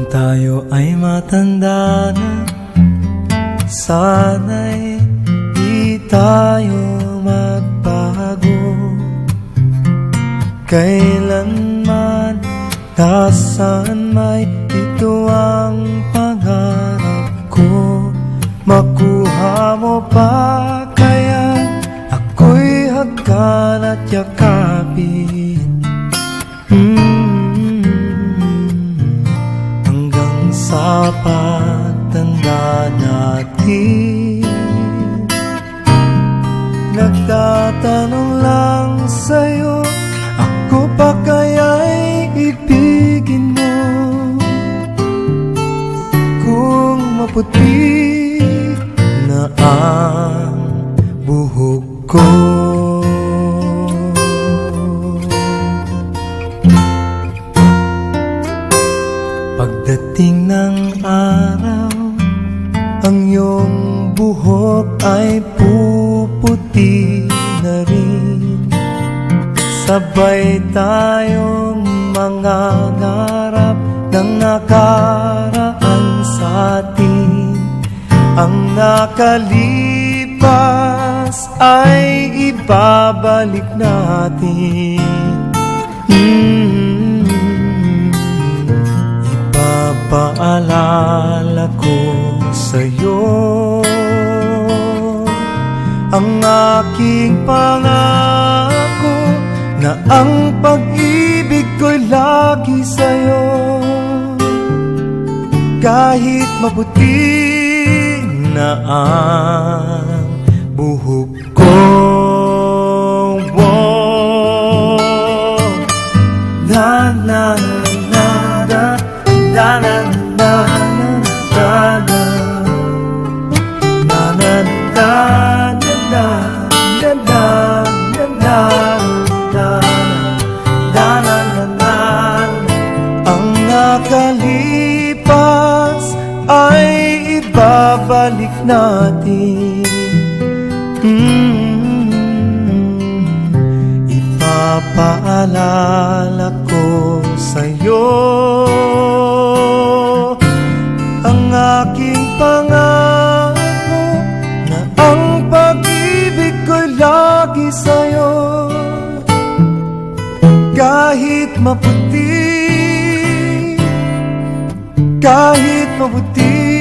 tayo ay matanda na, sana'y di tayo magbago. Kailanman, nasaan may ito ang pangarap ko. Makuha mo pa kaya ako'y hagkan at yakapin, hanggang sa pagtanda natin. Nagtatanong lang sa'yo, ako pa kaya'y ibigin mo? Kung maputi na ang buhok ko, pagdating ng araw, ang iyong buhok ay puputi na rin. Sabay tayong mangangarap ng nakaraan sa atin. Ang nakalipas ay ibabalik natin. Ipapaalala ko sa'yo ang aking pangako, na ang pag-ibig ko'y lagi sa'yo. Kahit maputi na ang buhok ko, na na na na na na na na na nakalipas ay ibabalik natin. Ipapaalala ko sa'yo ang aking pangako, na ang pag-ibig ko'y lagi sa'yo. Kahit maputi, kahit maputi